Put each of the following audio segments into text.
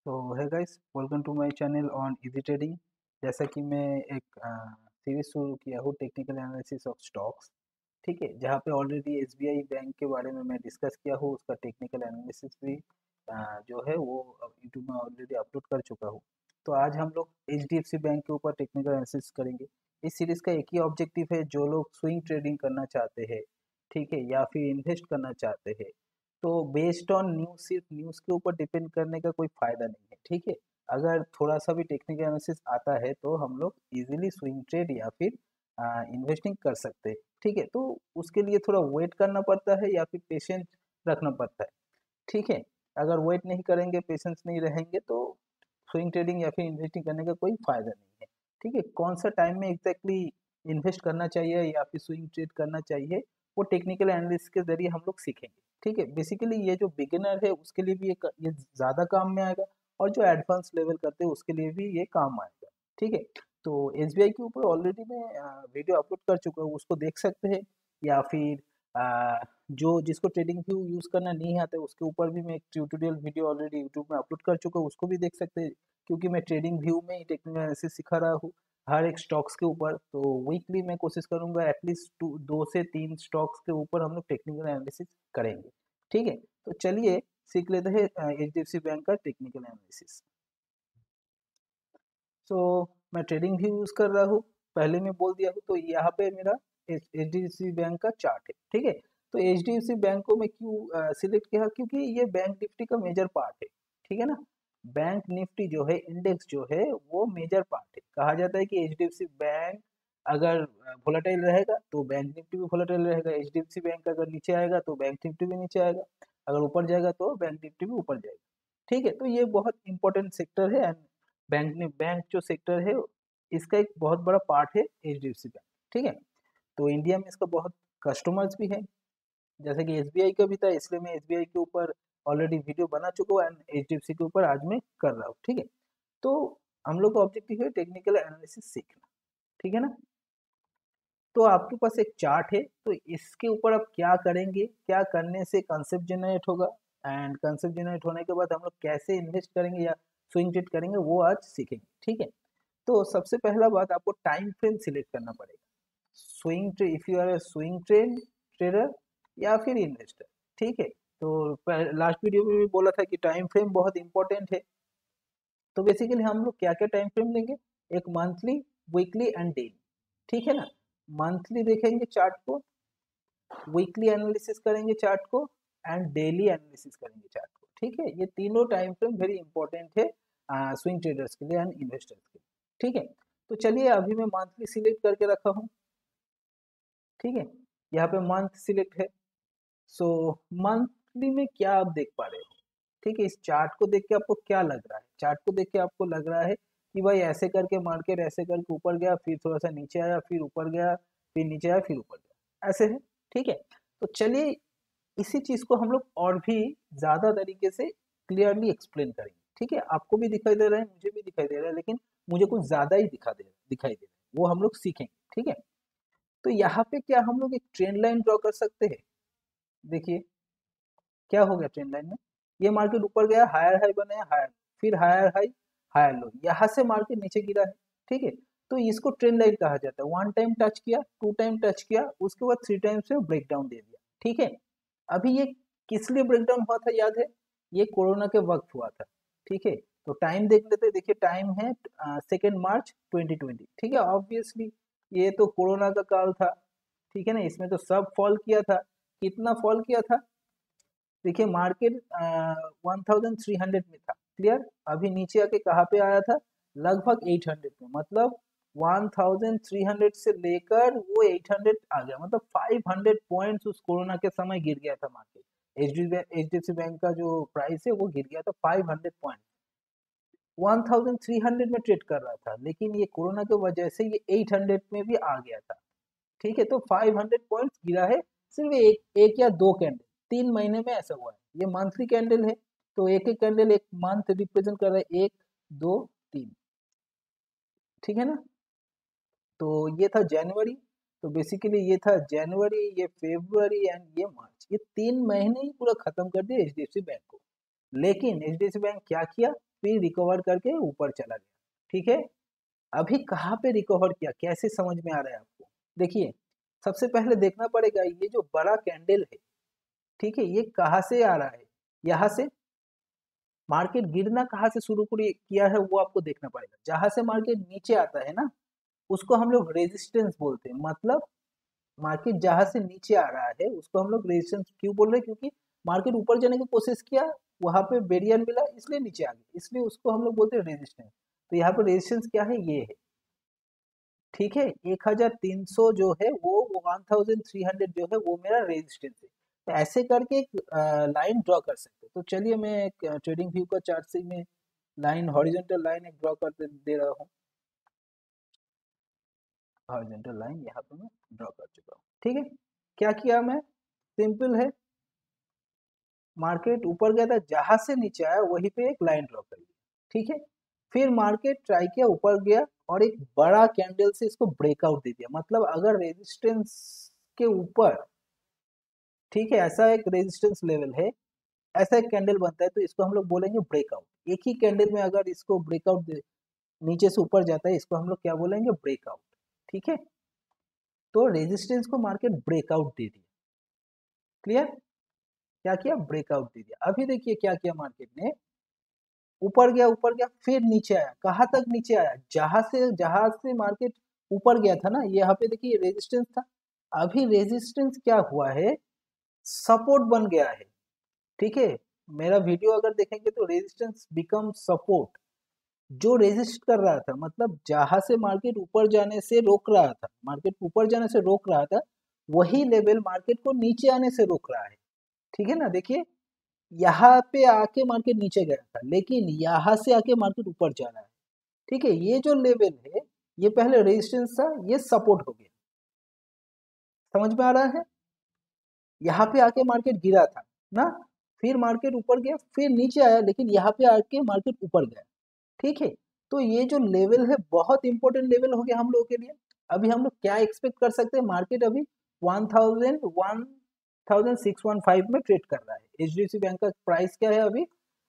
तो है guys, welcome to my channel on easy trading. जैसा कि मैं एक सीरीज शुरू किया हूँ टेक्निकल एनालिसिस ऑफ स्टॉक्स। ठीक है, जहाँ पे ऑलरेडी एसबीआई बैंक के बारे में मैं डिस्कस किया हूँ, उसका टेक्निकल एनालिसिस भी जो है वो यूट्यूब में ऑलरेडी अपलोड कर चुका हूँ। तो आज हम लोग एचडीएफसी बैंक के ऊपर टेक्निकल एनालिसिस करेंगे। इस सीरीज का एक ही ऑब्जेक्टिव है, जो लोग स्विंग ट्रेडिंग करना चाहते हैं, ठीक है, या फिर इन्वेस्ट करना चाहते हैं, तो बेस्ड ऑन न्यूज़, सिर्फ न्यूज़ के ऊपर डिपेंड करने का कोई फ़ायदा नहीं है। ठीक है, अगर थोड़ा सा भी टेक्निकल एनालिसिस आता है तो हम लोग इजीली स्विंग ट्रेड या फिर इन्वेस्टिंग कर सकते हैं। ठीक है, तो उसके लिए थोड़ा वेट करना पड़ता है या फिर पेशेंस रखना पड़ता है। ठीक है, अगर वेट नहीं करेंगे, पेशेंस नहीं रहेंगे, तो स्विंग ट्रेडिंग या फिर इन्वेस्टिंग करने का कोई फ़ायदा नहीं है। ठीक है, कौन सा टाइम में एग्जैक्टली इन्वेस्ट करना चाहिए या फिर स्विंग ट्रेड करना चाहिए, वो टेक्निकल एनालिसिस के ज़रिए हम लोग सीखेंगे। ठीक है, बेसिकली ये जो बिगिनर है उसके लिए भी ये ज़्यादा काम में आएगा, और जो एडवांस लेवल करते हैं उसके लिए भी ये काम आएगा। ठीक है, तो एसबीआई के ऊपर ऑलरेडी मैं वीडियो अपलोड कर चुका हूँ, उसको देख सकते हैं। या फिर जो जिसको ट्रेडिंग व्यू यूज़ करना नहीं आता है, उसके ऊपर भी मैं एक ट्यूटोरियल वीडियो ऑलरेडी यूट्यूब में अपलोड कर चुका हूँ, उसको भी देख सकते हैं। क्योंकि मैं ट्रेडिंग व्यू में ही टेक्निकल एनालिसिस सिखा रहा हूँ हर एक स्टॉक्स के ऊपर। तो वीकली मैं कोशिश करूंगा एटलीस्ट 2 से 3 स्टॉक्स के ऊपर हम लोग टेक्निकल एनालिसिस करेंगे। ठीक है, तो चलिए सीख लेते हैं एचडीएफसी बैंक का टेक्निकल एनालिसिस। सो मैं ट्रेडिंग भी यूज़ कर रहा हूँ, पहले मैं बोल दिया हूँ। तो यहाँ पे मेरा एचडीएफसी बैंक का चार्ट है। ठीक है, तो एचडीएफसी बैंक को मैं क्यों सिलेक्ट किया, क्योंकि ये बैंक निफ्टी का मेजर पार्ट है। ठीक है ना, बैंक निफ्टी जो है, इंडेक्स जो है, वो मेजर पार्ट है। कहा जाता है कि एचडीएफसी बैंक अगर वोलेटाइल रहेगा तो बैंक निफ्टी भी वोलेटाइल रहेगा, एचडीएफसी बैंक अगर नीचे आएगा तो बैंक निफ्टी भी नीचे आएगा, अगर ऊपर जाएगा तो बैंक निफ्टी भी ऊपर जाएगा। ठीक है, तो ये बहुत इंपॉर्टेंट सेक्टर है। एंड बैंक जो सेक्टर है, इसका एक बहुत बड़ा पार्ट है एचडीएफसी बैंक। ठीक है, तो इंडिया में इसका बहुत कस्टमर्स भी है, जैसे कि एसबीआई का भी था, इसलिए मैं एसबीआई के ऊपर ऑलरेडी वीडियो बना चुका हूँ, एंड एचडीएफसी के ऊपर आज मैं कर रहा हूँ। ठीक है, तो हम लोग का ऑब्जेक्टिव है टेक्निकल एनालिसिस सीखना। ठीक है ना, तो आपके पास एक चार्ट है, तो इसके ऊपर आप क्या करेंगे, क्या करने से कंसेप्ट जनरेट होगा, एंड कंसेप्ट जनरेट होने के बाद हम लोग कैसे इन्वेस्ट करेंगे या स्विंग ट्रेड करेंगे, वो आज सीखेंगे। ठीक है, तो सबसे पहला बात, आपको टाइम फ्रेम सिलेक्ट करना पड़ेगा। Swing trade, if you are a swing trade trader या फिर इन्वेस्टर। ठीक है, तो लास्ट वीडियो में भी बोला था कि टाइम फ्रेम बहुत इंपॉर्टेंट है। तो बेसिकली हम लोग क्या क्या टाइम फ्रेम लेंगे, एक मंथली, वीकली एंड डेली। ठीक है ना, मंथली देखेंगे चार्ट को, वीकली एनालिसिस करेंगे चार्ट को, एंड डेली एनालिसिस करेंगे चार्ट को। ठीक है, ये तीनों टाइम फ्रेम वेरी इंपॉर्टेंट है स्विंग ट्रेडर्स के लिए एंड इन्वेस्टर्स के लिए। ठीक है, तो चलिए अभी मैं मंथली सिलेक्ट करके रखा हूँ। ठीक है, यहाँ पे मंथ सिलेक्ट है। सो मंथली में क्या आप देख पा रहे हो? ठीक है, इस चार्ट को देख के आपको क्या लग रहा है? चार्ट को देख के आपको लग रहा है कि भाई ऐसे करके मार्केट ऐसे करके ऊपर गया, फिर थोड़ा सा नीचे आया, फिर ऊपर गया, फिर नीचे आया, फिर ऊपर गया, ऐसे है। ठीक है, तो चलिए इसी चीज को हम लोग और भी ज्यादा तरीके से क्लियरली एक्सप्लेन करेंगे। ठीक है, आपको भी दिखाई दे रहा है, मुझे भी दिखाई दे रहा है, लेकिन मुझे कुछ ज्यादा ही दिखाई दे रहा है, वो हम लोग सीखेंगे। ठीक है, तो यहाँ पे क्या हम लोग एक ट्रेंड लाइन ड्रॉ कर सकते हैं? देखिए क्या हो गया ट्रेंड लाइन में, ये मार्केट ऊपर गया, हायर हाई बनाया, हायर, फिर हायर हाई, हायर लो, यहाँ से मार्केट नीचे गिरा है। ठीक है, तो इसको ट्रेंड लाइन कहा जाता है। 1 टाइम टच किया, 2 टाइम टच किया, उसके बाद 3 टाइम से ब्रेक डाउन दे दिया। ठीक है, अभी ये किस लिए ब्रेक डाउन हुआ था याद है? ये कोरोना के वक्त हुआ था। ठीक है, तो टाइम देख लेते हैं। देखिए टाइम है 2 मार्च 2020। ठीक है, ऑब्वियसली ये तो कोरोना का काल था। ठीक है ना, इसमें तो सब फॉल किया था। कितना फॉल किया था? देखिए मार्केट 1300 में था, क्लियर। अभी नीचे आके कहाँ पे आया था? लगभग 800 में, मतलब 1300 से लेकर वो 800 आ गया, मतलब 500 पॉइंट्स उस कोरोना के समय गिर गया था मार्केट। एचडीएफसी बैंक का जो प्राइस है वो गिर गया था 500 पॉइंट। 1300 में ट्रेड कर रहा था, लेकिन ये कोरोना की वजह से ये 800 में भी आ गया था। ठीक है, तो 500 पॉइंट्स गिरा है सिर्फ एक या दो कैंडल, 3 महीने में ऐसा हुआ है। ये मंथली कैंडल है, तो एक एक कैंडल एक मंथ रिप्रेजेंट कर रहा है, 1 2 3। ठीक है ना, तो ये था जनवरी। तो बेसिकली ये था जनवरी, ये फेब्रुवरी एंड ये मार्च, ये 3 महीने ही पूरा खत्म कर दिया एचडीएफसी बैंक को। लेकिन एचडीएफसी बैंक क्या किया? फिर रिकवर करके ऊपर चला गया। ठीक है, अभी कहाँ पे रिकवर किया, कैसे समझ में आ रहा है आपको? देखिए, सबसे पहले देखना पड़ेगा ये जो बड़ा कैंडल है, ठीक है, ये कहाँ से आ रहा है? यहाँ से। मार्केट गिरना कहाँ से शुरू किया है वो आपको देखना पड़ेगा। जहां से मार्केट नीचे आता है ना, उसको हम लोग रेजिस्टेंस बोलते हैं। मतलब मार्केट जहां से नीचे आ रहा है उसको हम लोग रेजिस्टेंस क्यों बोल रहे हैं? क्योंकि मार्केट ऊपर जाने की कोशिश किया, वहां पे बैरियर मिला, इसलिए नीचे आ गया, इसलिए उसको हम लोग बोलते हैं रेजिस्टेंस। तो यहाँ पे रेजिस्टेंस क्या है? ये है। ठीक है, 1300 जो है वो 1300 जो है वो मेरा रेजिस्टेंस है। तो ऐसे करके एक लाइन ड्रॉ कर सकते हैं। तो चलिए मैं एक ट्रेडिंग व्यू का चार्ट से मैं लाइन, हॉरिजॉन्टल लाइन एक ड्रॉ कर दे रहा हूँ। हॉरिजॉन्टल लाइन यहाँ पे मैं ड्रॉ कर चुका हूँ। ठीक है, क्या किया मैं? सिंपल है, मार्केट ऊपर गया था, जहां से नीचे आया वहीं पे एक लाइन ड्रॉ कर लिया। ठीक है, फिर मार्केट ट्राई किया, ऊपर गया और एक बड़ा कैंडल से इसको ब्रेकआउट दे दिया। मतलब अगर रेजिस्टेंस के ऊपर, ठीक है, ऐसा एक रेजिस्टेंस लेवल है, ऐसा एक कैंडल बनता है, तो इसको हम लोग बोलेंगे ब्रेकआउट। एक ही कैंडल में अगर इसको ब्रेकआउट नीचे से ऊपर जाता है, इसको हम लोग क्या बोलेंगे? ब्रेकआउट। ठीक है, तो रेजिस्टेंस को मार्केट ब्रेकआउट दे दिया। क्लियर? क्या किया? ब्रेकआउट दे दिया। अभी देखिए क्या किया मार्केट ने, ऊपर गया, फिर नीचे आया। कहाँ तक नीचे आया? जहां से मार्केट ऊपर गया था ना, यहाँ पे देखिए रेजिस्टेंस था। अभी रेजिस्टेंस क्या हुआ है? सपोर्ट बन गया है। ठीक है, मेरा वीडियो अगर देखेंगे तो रेजिस्टेंस बिकम सपोर्ट। जो रेजिस्ट कर रहा था, मतलब जहां से मार्केट ऊपर जाने से रोक रहा था, मार्केट ऊपर जाने से रोक रहा था, वही लेवल मार्केट को नीचे आने से रोक रहा है। ठीक है ना? देखिए, यहाँ पे आके मार्केट नीचे गया था, लेकिन यहाँ से आके मार्केट ऊपर जा रहा है। ठीक है, ये जो लेवल है, ये पहले रेजिस्टेंस था, ये सपोर्ट हो गया। समझ में आ रहा है? यहाँ पे आके मार्केट गिरा था ना, फिर मार्केट ऊपर गया, फिर नीचे आया, लेकिन यहाँ पे आके मार्केट ऊपर गया। ठीक है, तो ये जो लेवल है बहुत इंपॉर्टेंट लेवल हो गया हम लोगों के लिए। अभी हम लोग क्या एक्सपेक्ट कर सकते हैं? मार्केट अभी 1615 में ट्रेड कर रहा है। एचडीएफसी बैंक का प्राइस क्या है? अभी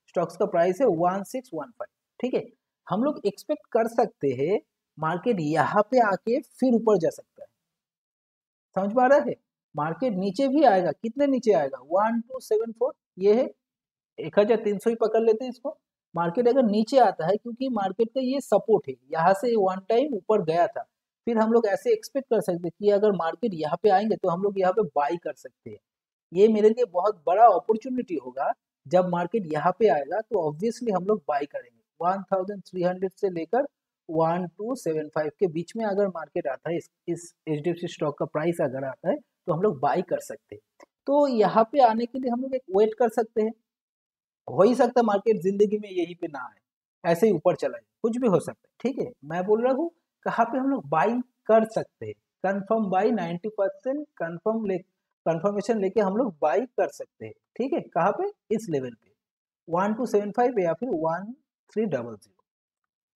स्टॉक्स का प्राइस है 1615। ठीक है, हम लोग एक्सपेक्ट कर सकते हैं मार्केट यहाँ पे आके फिर ऊपर जा सकता है। समझ पा रहा है? मार्केट नीचे भी आएगा, कितने नीचे आएगा? 1274, ये है 1300 ही पकड़ लेते हैं इसको। मार्केट अगर नीचे आता है, क्योंकि मार्केट का ये सपोर्ट है, यहाँ से वन टाइम ऊपर गया था, फिर हम लोग ऐसे एक्सपेक्ट कर सकते हैं कि अगर मार्केट यहाँ पे आएंगे तो हम लोग यहाँ पे बाई कर सकते हैं। ये मेरे लिए बहुत बड़ा अपॉर्चुनिटी होगा। जब मार्केट यहाँ पे आएगा तो ऑब्वियसली हम लोग बाई करेंगे। 1300 से लेकर 1275 के बीच में अगर मार्केट आता है, इस एचडीएफसी स्टॉक का प्राइस अगर आता है, तो हम लोग बाई कर सकते हैं। तो यहाँ पे आने के लिए हम लोग एक वेट कर सकते हैं। हो ही सकता है मार्केट जिंदगी में यहीं पे ना आए, ऐसे ही ऊपर चला जाए, कुछ भी हो सकता है। ठीक है, मैं बोल रहा हूँ कहाँ पे हम लोग बाई कर सकते हैं। कंफर्म बाई 90% कंफर्मेशन लेके हम लोग बाई कर सकते हैं। ठीक है, कहाँ पे? इस लेवल पे 1275 या फिर 1300।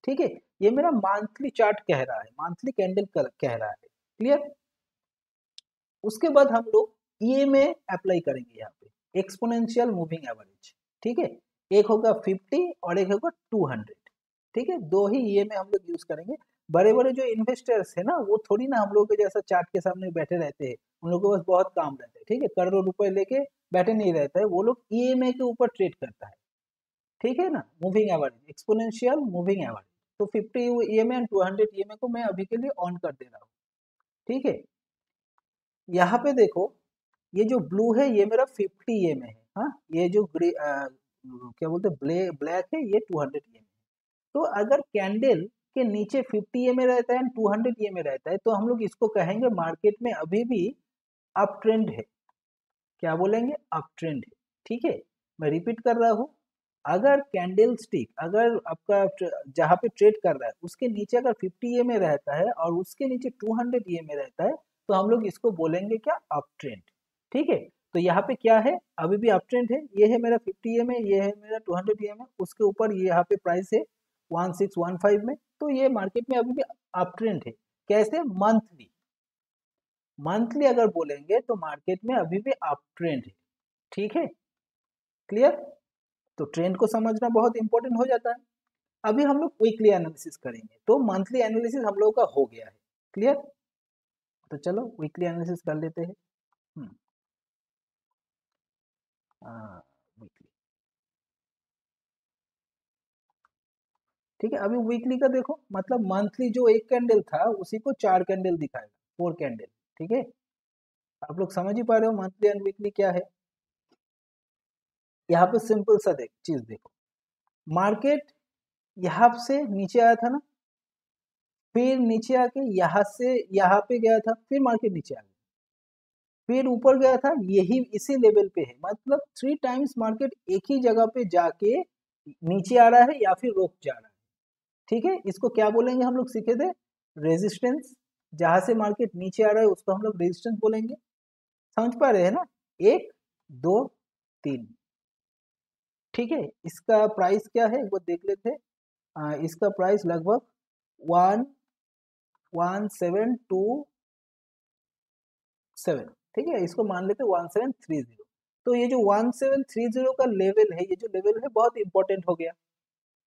ठीक है, ये मेरा मंथली चार्ट कह रहा है, मंथली कैंडल कह रहा है। क्लियर? उसके बाद हम लोग ईएमए अप्लाई करेंगे यहाँ पे, एक्सपोनेंशियल मूविंग एवरेज। ठीक है, एक होगा 50 और एक होगा 200। ठीक है, दो ही ईएमए हम लोग यूज करेंगे। बड़े बड़े जो इन्वेस्टर्स है ना, वो थोड़ी ना हम लोग के जैसा चार्ट के सामने बैठे रहते हैं। उन लोगों को बस बहुत काम रहता है। ठीक है, करोड़ों रुपए लेके बैठे नहीं रहता है, वो लोग ईएमए के ऊपर ट्रेड करता है। ठीक है ना? Moving average, exponential moving average. तो 50 ईएमए एंड 200 ईएमए को मैं अभी के लिए ऑन कर दे रहा हूँ। ठीक है, यहाँ पे देखो, ये जो ब्लू है ये मेरा 50 ईएमए है। हाँ, ये जो क्या बोलते हैं ब्लैक है, ये 200 ईएमए। तो अगर कैंडल के नीचे 50 ईएमए रहता है एंड 200 ईएमए रहता है, तो हम लोग इसको कहेंगे मार्केट में अभी भी अप ट्रेंड है। क्या बोलेंगे? अप ट्रेंड है। ठीक है, मैं रिपीट कर रहा हूँ, अगर कैंडल स्टिक, अगर आपका जहाँ पे ट्रेड कर रहा है उसके नीचे अगर 50 ईएमए रहता है और उसके नीचे 200 ईएमए रहता है, तो हम लोग इसको बोलेंगे क्या? Up trend. ठीक है, तो यहाँ पे क्या है? अभी भी अप ट्रेंड है। ये है मेरा 50 ईएमए, ये है मेरा 200 ईएमए, उसके ऊपर ये यहाँ पे प्राइस है 1615 में। तो ये मार्केट में अभी भी अप ट्रेंड है। कैसे? मंथली, मंथली अगर बोलेंगे तो मार्केट में अभी भी अप ट्रेंड है। ठीक है, क्लियर? तो ट्रेंड को समझना बहुत इंपॉर्टेंट हो जाता है। अभी हम लोग वीकली एनालिसिस करेंगे, तो मंथली एनालिसिस हम लोगों का हो गया है। क्लियर? तो चलो वीकली एनालिसिस कर लेते हैं। वीकली, ठीक है। अभी वीकली का देखो, मतलब मंथली जो एक कैंडल था उसी को 4 कैंडल दिखाएगा, 4 कैंडल। ठीक है, आप लोग समझ ही पा रहे हो मंथली एंड वीकली क्या है। यहाँ पे सिंपल सा चीज देखो, मार्केट यहाँ से नीचे आया था ना, फिर नीचे आके यहाँ से यहाँ पे गया था, फिर मार्केट नीचे आ गया, फिर ऊपर गया था, यही इसी लेवल पे है। मतलब 3 टाइम्स मार्केट एक ही जगह पे जाके नीचे आ रहा है या फिर रुक जा रहा है। ठीक है, इसको क्या बोलेंगे हम लोग सीखे थे, रेजिस्टेंस। जहां से मार्केट नीचे आ रहा है उसको हम लोग रेजिस्टेंस बोलेंगे। समझ पा रहे हैं ना? 1 2 3। ठीक है, इसका प्राइस क्या है वो देख लेते हैं। इसका प्राइस लगभग 11727। ठीक है, इसको मान लेते 1730। तो ये जो 1730 का लेवल है, ये जो लेवल है बहुत इंपॉर्टेंट हो गया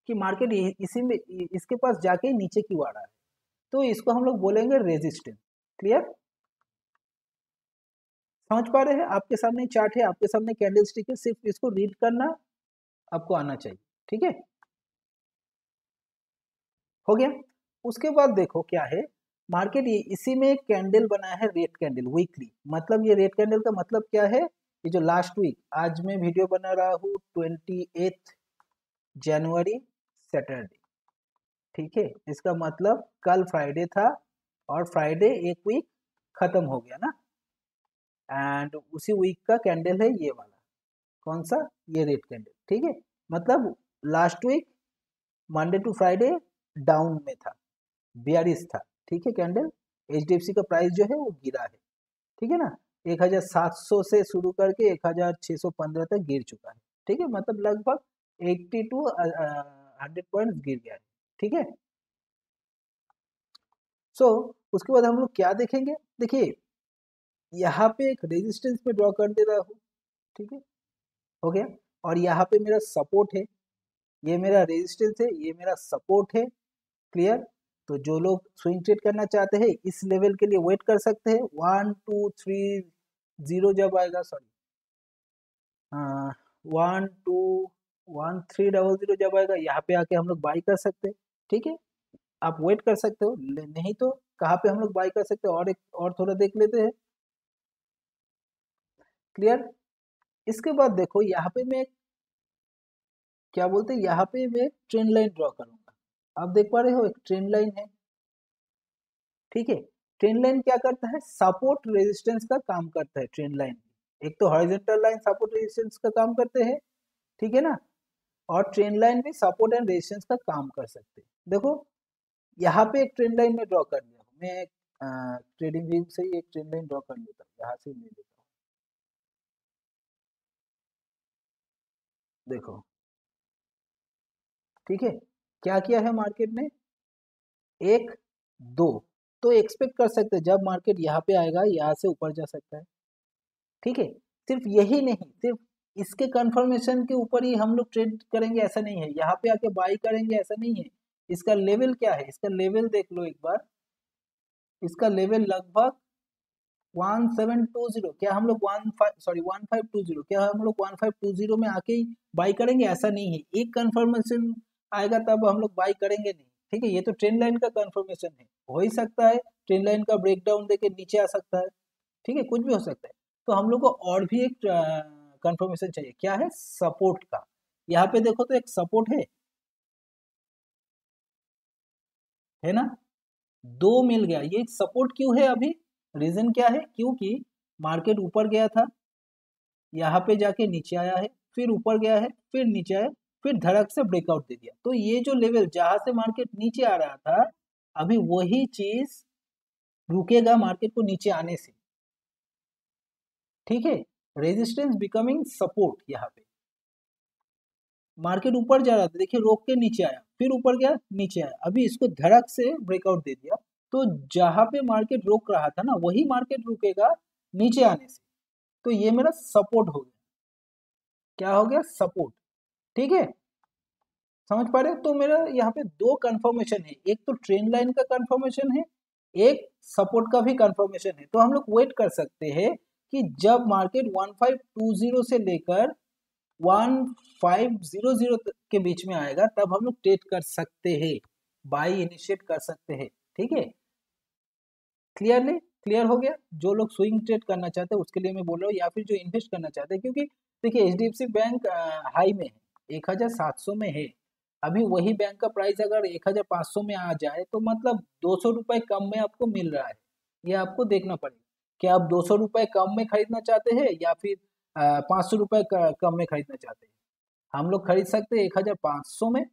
कि मार्केट इसी में इसके पास जाके नीचे क्यों आ रहा है। तो इसको हम लोग बोलेंगे रेजिस्टेंस। क्लियर? समझ पा रहे हैं? आपके सामने चार्ट है, आपके सामने कैंडल स्टिक है, सिर्फ इसको रीड करना आपको आना चाहिए। ठीक है, हो गया। उसके बाद देखो क्या है, मार्केट इसी में एक कैंडल बनाया है, रेड कैंडल वीकली। मतलब ये रेड कैंडल का मतलब क्या है, ये जो लास्ट वीक, आज मैं वीडियो बना रहा हूँ 28 जनवरी, सैटरडे। ठीक है, इसका मतलब कल फ्राइडे था और फ्राइडे एक वीक खत्म हो गया ना, एंड उसी वीक का कैंडल है ये वाला। कौन सा? ये रेड कैंडल। ठीक है, मतलब last week Monday to Friday down में था, बियरिश था। ठीक है, कैंडल एचडीएफसी का प्राइस जो है वो गिरा है। ठीक है ना, 1700 से शुरू करके 1615 तक गिर चुका है। ठीक है, मतलब लगभग 80 टू 100 पॉइंट गिर गया है। ठीक है, सो उसके बाद हम लोग क्या देखेंगे, देखिए यहाँ पे एक रेजिस्टेंस में ड्रॉ कर दे रहा हूँ। ठीक है, हो गया। और यहाँ पे मेरा सपोर्ट है, ये मेरा रेजिस्टेंस है, ये मेरा सपोर्ट है। क्लियर? तो जो लोग स्विंग ट्रेड करना चाहते हैं इस लेवल के लिए वेट कर सकते हैं। 1230 जब आएगा, सॉरी 121300 जब आएगा, यहाँ पे आके हम लोग बाई कर सकते हैं। ठीक है, आप वेट कर सकते हो, नहीं तो कहाँ पे हम लोग बाई कर सकते हैं, और एक और थोड़ा देख लेते हैं। क्लियर? इसके बाद देखो यहाँ पे मैं क्या बोलते हैं, यहाँ पे मैं ट्रेंड लाइन ड्रॉ करूंगा। आप देख पा रहे हो एक ट्रेंड लाइन है। ठीक है, ट्रेंड लाइन क्या करता है, सपोर्ट रेजिस्टेंस का काम करता है। ट्रेंड लाइन एक तो हॉरिजॉन्टल लाइन सपोर्ट रेजिस्टेंस का काम करते हैं, ठीक है ना, और ट्रेंड लाइन भी सपोर्ट एंड रेजिस्टेंस का काम कर सकते हैं। देखो यहाँ पे एक ट्रेंड लाइन में ड्रॉ कर लिया हूँ मैं, ट्रेडिंग व्यू से ही एक ट्रेंड लाइन ड्रॉ कर लेता हूँ, यहाँ से ले लेता हूँ। देखो, ठीक है, क्या किया है मार्केट ने, 1 2, तो एक्सपेक्ट कर सकते हैं जब मार्केट यहाँ पे आएगा यहाँ से ऊपर जा सकता है। ठीक है, सिर्फ यही नहीं, सिर्फ इसके कंफर्मेशन के ऊपर ही हम लोग ट्रेड करेंगे ऐसा नहीं है, यहाँ पे आके बाई करेंगे ऐसा नहीं है। इसका लेवल क्या है, इसका लेवल देख लो एक बार। इसका लेवल लगभग 1720। क्या हम लोग 1520, क्या हम लोग 1520 में आके ही बाई करेंगे ऐसा नहीं है। एक कंफर्मेशन आएगा तब हम लोग बाई करेंगे नहीं। ठीक है, ये तो ट्रेंड लाइन का कंफर्मेशन है, हो ही सकता है ट्रेंड लाइन का ब्रेकडाउन देके नीचे आ सकता है। ठीक है, कुछ भी हो सकता है। तो हम लोग को और भी एक कंफर्मेशन चाहिए, क्या है, सपोर्ट का। यहाँ पे देखो तो एक सपोर्ट है ना, 2 मिल गया। ये सपोर्ट क्यों है अभी, रीजन क्या है, क्योंकि मार्केट ऊपर गया था, यहाँ पे जाके नीचे आया है, फिर ऊपर गया है, फिर नीचे आया, फिर धड़क से ब्रेकआउट दे दिया। तो ये जो लेवल जहां से मार्केट नीचे आ रहा था, अभी वही चीज रुकेगा मार्केट को नीचे आने से। ठीक है, रेजिस्टेंस बिकमिंग सपोर्ट। यहाँ पे मार्केट ऊपर जा रहा था, देखिए रोक के नीचे आया, फिर ऊपर गया, नीचे आया, अभी इसको धड़क से ब्रेकआउट दे दिया। तो जहां पे मार्केट रोक रहा था ना, वही मार्केट रुकेगा नीचे आने से। तो ये मेरा सपोर्ट हो गया। क्या हो गया, सपोर्ट। ठीक है, समझ पा रहे हो? तो मेरा यहाँ पे दो कंफर्मेशन है, एक तो ट्रेंड लाइन का कंफर्मेशन है, एक सपोर्ट का भी कंफर्मेशन है। तो हम लोग वेट कर सकते हैं कि जब मार्केट 1520 से लेकर 1500 के बीच में आएगा तब हम लोग ट्रेड कर सकते हैं, बाई इनिशिएट कर सकते हैं। ठीक है, क्लियर हो गया? जो लोग स्विंग ट्रेड करना चाहते हैं उसके लिए मैं बोल रहा हूँ, या फिर जो इन्वेस्ट करना चाहते हैं, क्योंकि देखिए एचडीएफसी बैंक हाई में है, 1700 में है। अभी वही बैंक का प्राइस अगर 1500 में आ जाए तो मतलब 200 रुपए कम में आपको मिल रहा है। ये आपको देखना पड़ेगा कि आप 200 रुपए कम में खरीदना चाहते हैं या फिर 500 रुपए कम में खरीदना चाहते हैं। हम लोग खरीद सकते हैं 1500 में,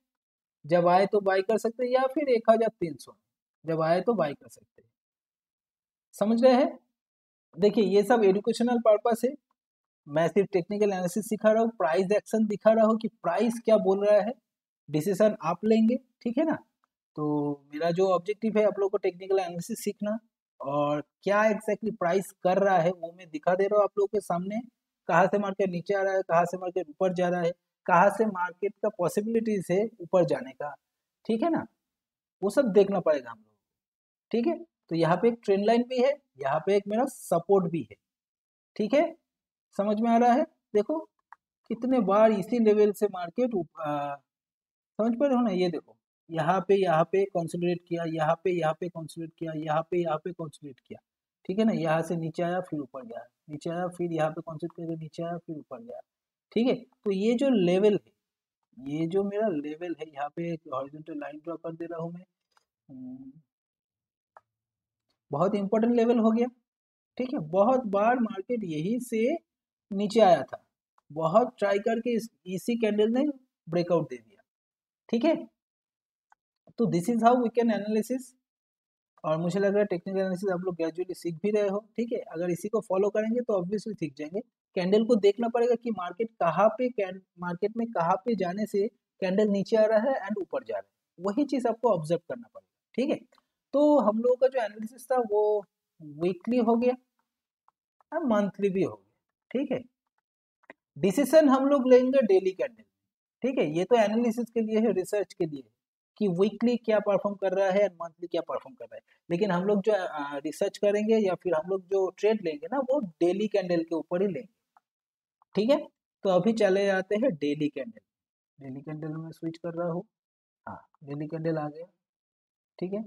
जब आए तो बाई कर सकते हैं, या फिर 1300 में जब आए तो बाई कर सकते हैं। समझ रहे हैं? देखिए ये सब एजुकेशनल पर्पस है, मैं सिर्फ टेक्निकल एनालिसिस सिखा रहा हूँ, प्राइस एक्शन दिखा रहा हूँ कि प्राइस क्या बोल रहा है, डिसीजन आप लेंगे। ठीक है ना? तो मेरा जो ऑब्जेक्टिव है आप लोगों को टेक्निकल एनालिसिस सीखना, और क्या एग्जैक्टली प्राइस कर रहा है वो मैं दिखा दे रहा हूँ आप लोगों के सामने। कहाँ से मार्केट नीचे आ रहा है, कहाँ से मार्केट ऊपर जा रहा है, कहाँ से मार्केट का पॉसिबिलिटीज है ऊपर जाने का। ठीक है ना? वो सब देखना पड़ेगा हम लोग। ठीक है, तो यहाँ पे एक ट्रेंड लाइन भी है, यहाँ पे एक मेरा सपोर्ट भी है। ठीक है, समझ में आ रहा है? देखो कितने बार इसी लेवल से मार्केट समझ पा रहे हो ना? ये देखो यहाँ पे कंसोलिडेट किया, यहाँ पे कंसोलिडेट किया, यहाँ पे कंसोलिडेट किया। ठीक है ना? यहाँ से नीचे आया फिर ऊपर गया, नीचे आया फिर यहाँ पे कंसोलिडेट करके नीचे आया फिर ऊपर गया। ठीक है, तो ये जो लेवल है, ये जो मेरा लेवल है, यहाँ पे एक हॉरिजॉन्टल लाइन ड्रॉ कर दे रहा हूँ मैं। बहुत इंपॉर्टेंट लेवल हो गया। ठीक है, बहुत बार मार्केट यही से नीचे आया था, बहुत ट्राई करके इसी कैंडल ने ब्रेकआउट दे दिया। ठीक है, तो this is how we can analysis, और मुझे लग रहा है टेक्निकल एनालिसिस आप लोग ग्रेजुअली सीख भी रहे हो। ठीक है, अगर इसी को फॉलो करेंगे तो ऑब्वियसली सीख जाएंगे। कैंडल को देखना पड़ेगा कि मार्केट कहाँ पे, मार्केट में कहाँ पे जाने से कैंडल नीचे आ रहा है एंड ऊपर जा रहा है, वही चीज आपको ऑब्जर्व करना पड़ेगा। ठीक है, तो हम लोगों का जो एनालिसिस था वो वीकली हो गया, मंथली भी हो गया। ठीक है, डिसीजन हम लोग लेंगे डेली कैंडल। ठीक है, ये तो एनालिसिस के लिए है, रिसर्च के लिए है कि वीकली क्या परफॉर्म कर रहा है, मंथली क्या परफॉर्म कर रहा है। लेकिन हम लोग जो रिसर्च करेंगे या फिर हम लोग जो ट्रेड लेंगे ना, वो डेली कैंडल के ऊपर ही लेंगे। ठीक है, तो अभी चले जाते हैं डेली कैंडल। डेली कैंडल में स्विच कर रहा हूँ। हाँ, डेली कैंडल आ गया। ठीक है,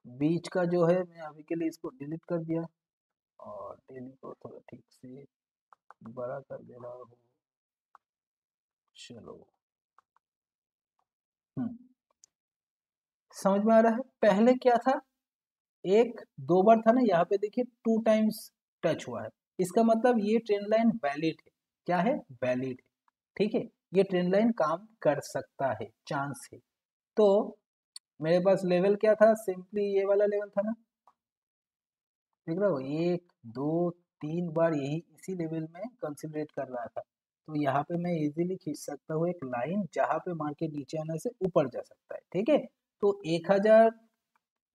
बीच का जो है मैं अभी के लिए इसको डिलीट कर दिया, और डेली को थोड़ा ठीक से बड़ा कर दे रहा हूँ। चलो, समझ में आ रहा है? पहले क्या था, एक दो बार था ना, यहाँ पे देखिए 2 टाइम्स टच हुआ है, इसका मतलब ये ट्रेंड लाइन वैलिड है। क्या है? वैलिड है। ठीक है, ये ट्रेंड लाइन काम कर सकता है, चांस है। तो मेरे पास लेवल क्या था, सिंपली ये वाला लेवल था ना, देख रहे हो, एक दो तीन बार यही इसी लेवल में कंसिडरेट कर रहा था। तो यहाँ पे मैं इजीली खींच सकता हूँ एक लाइन जहाँ पे मार्केट नीचे आने से ऊपर जा सकता है। ठीक है, तो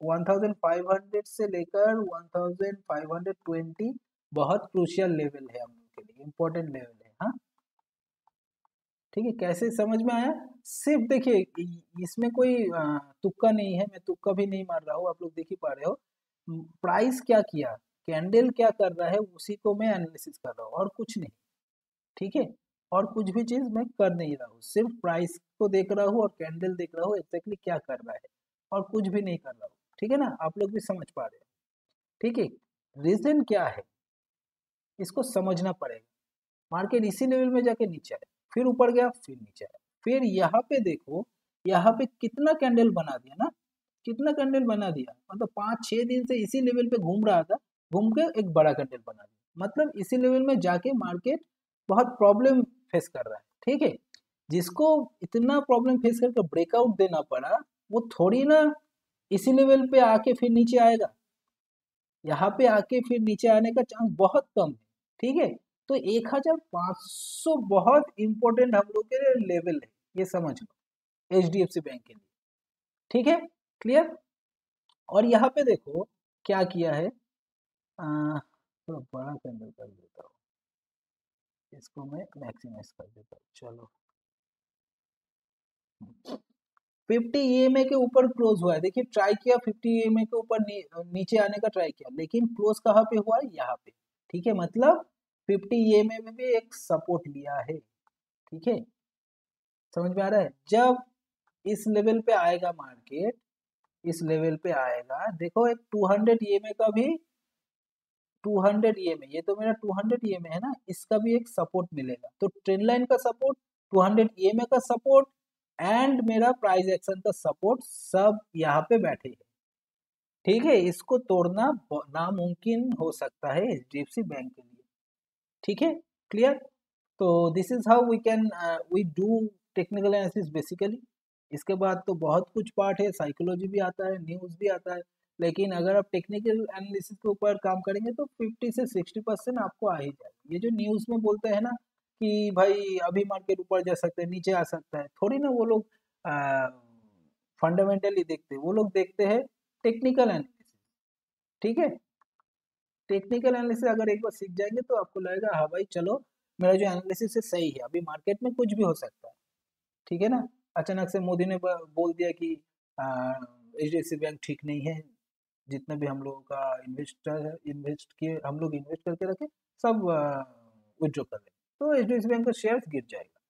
1500 से लेकर 1520 बहुत क्रूशियल लेवल है हम लोग के लिए, इम्पोर्टेंट लेवल है। हाँ, ठीक है, कैसे समझ में आया? सिर्फ देखिए इसमें कोई तुक्का नहीं है, मैं तुक्का भी नहीं मार रहा हूँ, आप लोग देख ही पा रहे हो। प्राइस क्या किया, कैंडल क्या कर रहा है, उसी को मैं एनालिसिस कर रहा हूँ और कुछ नहीं। ठीक है, और कुछ भी चीज मैं कर नहीं रहा हूँ, सिर्फ प्राइस को देख रहा हूँ और कैंडल देख रहा हूँ एग्जैक्टली क्या कर रहा है, और कुछ भी नहीं कर रहा हूँ। ठीक है ना? आप लोग भी समझ पा रहे हैं? ठीक है, रीजन क्या है इसको समझना पड़ेगा। मार्केट इसी लेवल में जाके नीचे आया, फिर ऊपर गया, फिर नीचे आया, फिर यहाँ पे देखो, यहाँ पे कितना कैंडल बना दिया ना, कितना कैंडल बना दिया, मतलब 5-6 दिन से इसी लेवल पे घूम रहा था, घूम के एक बड़ा कैंडल बना दिया, मतलब इसी लेवल में जाके मार्केट बहुत प्रॉब्लम फेस कर रहा है। ठीक है, जिसको इतना प्रॉब्लम फेस करके ब्रेकआउट देना पड़ा, वो थोड़ी ना इसी लेवल पे आके फिर नीचे आएगा, यहाँ पे आके फिर नीचे आने का चांस बहुत कम है। ठीक है, तो 1500 बहुत इंपॉर्टेंट हम लोग के लिए लेवल है, ये समझ लो, एचडीएफसी बैंक के लिए। ठीक है, क्लियर? और यहाँ पे देखो क्या किया है, थोड़ा बड़ा कैंडल कर देता हूँ, इसको मैं मैक्सिमाइज कर देता हूँ। चलो, 50 ईएमए के ऊपर क्लोज हुआ है, देखिए ट्राई किया 50 ईएमए के ऊपर नीचे आने का ट्राई किया, लेकिन क्लोज कहाँ पे हुआ है, यहाँ पे। ठीक है, मतलब 50 ईएमए में भी एक सपोर्ट लिया है। ठीक है, समझ में आ रहा है। जब इस लेवल पे आएगा मार्केट, इस लेवल पे आएगा, देखो एक 200 ईएमए का भी 200 ईएमए, ये तो मेरा 200 ईएमए है ना, इसका भी एक सपोर्ट मिलेगा। तो ट्रेंड लाइन का सपोर्ट, 200 ईएमए का सपोर्ट एंड मेरा प्राइस एक्शन का सपोर्ट सब यहाँ पे बैठे हैं। ठीक है, इसको तोड़ना नामुमकिन हो सकता है एचडीएफसी बैंक के लिए। ठीक है, क्लियर। तो this is how we can we do technical analysis basically. इसके बाद तो बहुत कुछ पार्ट है, साइकोलॉजी भी आता है, न्यूज़ भी आता है, लेकिन अगर आप टेक्निकल एनालिसिस के ऊपर काम करेंगे तो 50 से 60% आपको आ ही जाएगा। ये जो न्यूज़ में बोलते हैं ना कि भाई अभी मार्केट ऊपर जा सकता है, नीचे आ सकता है, थोड़ी ना वो लोग फंडामेंटली देखते हैं, वो लोग देखते हैं टेक्निकल एनालिसिस। ठीक है, टेक्निकल एनालिसिस अगर एक बार सीख जाएंगे तो आपको लगेगा हाँ भाई चलो मेरा जो एनालिसिस है सही है, अभी मार्केट में कुछ भी हो सकता है। ठीक है ना, अचानक से मोदी ने बोल दिया कि एचडीएफसी बैंक ठीक नहीं है, जितना भी हम लोगों का इन्वेस्टर है, इन्वेस्ट किए हम लोग, इन्वेस्ट करके रखे सब विड्रॉ कर लें, तो एचडीएफसी बैंक का शेयर गिर जाएगा।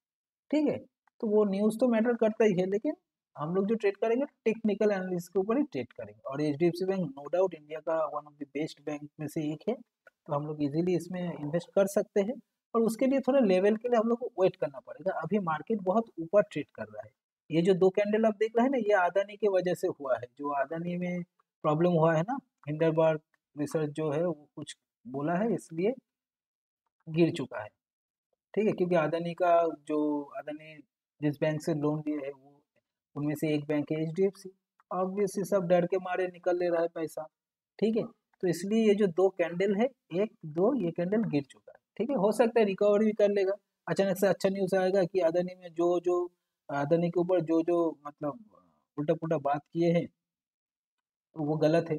ठीक है, तो वो न्यूज़ तो मैटर करता ही है, लेकिन हम लोग जो ट्रेड करेंगे टेक्निकल एनालिसिस के ऊपर ही ट्रेड करेंगे। और HDFC bank no doubt India का one of the best bank में से एक है, तो हम लोग इजीली इसमें इन्वेस्ट कर सकते हैं। और उसके लिए थोड़ा लेवल के लिए हम लोग को वेट करना पड़ेगा, अभी मार्केट बहुत ऊपर ट्रेड कर रहा है। ये जो दो कैंडल आप देख रहे हैं ना, ये अदानी की वजह से हुआ है, जो अदानी में प्रॉब्लम हुआ है ना, हिंडरबर्ग रिसर्च जो है वो कुछ बोला है, इसलिए गिर चुका है। ठीक है, क्योंकि अदानी का जो अदानी जिस बैंक से लोन लिए है वो उनमें से एक बैंक है एचडीएफसी, ऑब्वियसली सब डर के मारे निकल ले रहा है पैसा। ठीक है, तो इसलिए ये जो दो कैंडल है, एक दो ये कैंडल गिर चुका है। ठीक है, हो सकता है रिकवर भी कर लेगा, अचानक से अच्छा न्यूज़ आएगा कि अदानी में जो जो अदानी के ऊपर जो जो मतलब उल्टा पुल्टा बात किए हैं तो वो गलत है।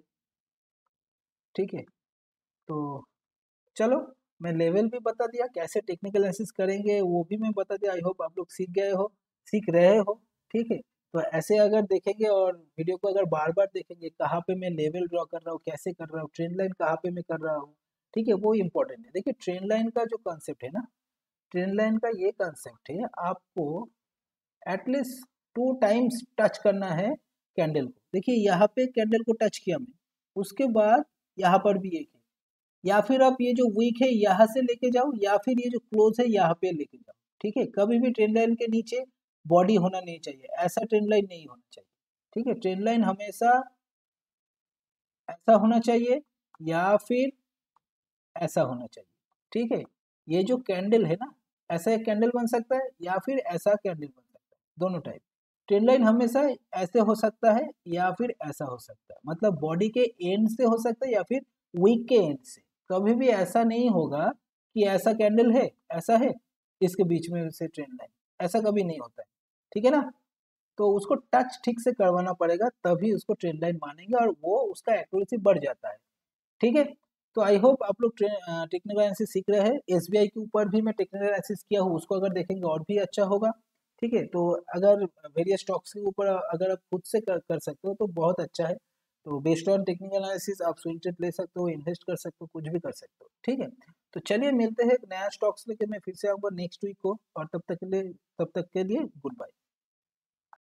ठीक है, तो चलो मैं लेवल भी बता दिया, कैसे टेक्निकल एनालिसिस करेंगे वो भी मैं बता दिया। आई होप आप लोग सीख गए हो, सीख रहे हो। ठीक है, तो ऐसे अगर देखेंगे और वीडियो को अगर बार बार देखेंगे, कहाँ पे मैं लेवल ड्रॉ कर रहा हूँ, कैसे कर रहा हूँ, ट्रेंड लाइन कहाँ पे मैं कर रहा हूँ, ठीक है, वो इम्पोर्टेंट है। देखिए ट्रेंड लाइन का जो कंसेप्ट है ना, ट्रेंड लाइन का ये कंसेप्ट है, आपको एटलीस्ट 2 टाइम्स टच करना है कैंडल को। देखिए यहाँ पे कैंडल को टच किया मैं, उसके बाद यहाँ पर भी एक है, या फिर आप ये जो वीक है यहाँ से लेके जाओ, या फिर ये जो क्लोज है यहाँ पे लेके जाओ। ठीक है, कभी भी ट्रेंड लाइन के नीचे बॉडी होना नहीं चाहिए, ऐसा ट्रेंड लाइन नहीं होना चाहिए। ठीक है, ट्रेंड लाइन हमेशा ऐसा होना चाहिए या फिर ऐसा होना चाहिए। ठीक है, ये जो कैंडल है ना, ऐसा एक कैंडल बन सकता है या फिर ऐसा कैंडल बन सकता है, दोनों टाइप। ट्रेंड लाइन हमेशा ऐसे हो सकता है या फिर ऐसा हो सकता है, मतलब बॉडी के एंड से हो सकता है या फिर वीक के एंड से। कभी भी ऐसा नहीं होगा कि ऐसा कैंडल है, ऐसा है, इसके बीच में से ट्रेंड लाइन, ऐसा कभी नहीं होता है। ठीक है ना, तो उसको टच ठीक से करवाना पड़ेगा, तभी उसको ट्रेंड लाइन मानेंगे और वो उसका एक्यूरेसी बढ़ जाता है। ठीक है, तो आई होप आप लोग टेक्निकल एनालिसिस सीख रहे हैं। एसबीआई के ऊपर भी मैं टेक्निकल एनालिसिस किया हूँ, उसको अगर देखेंगे और भी अच्छा होगा। ठीक है, तो अगर वेरियस स्टॉक्स के ऊपर अगर आप खुद से कर सकते हो तो बहुत अच्छा है। तो बेस्ड ऑन टेक्निकल एनालिसिस आप स्विंग ट्रेड ले सकते हो, इन्वेस्ट कर सकते हो, कुछ भी कर सकते हो। ठीक है, तो चलिए मिलते हैं एक नया स्टॉक्स लेके, मैं फिर से आऊँगा नेक्स्ट वीक को, और तब तक के लिए गुड बाय।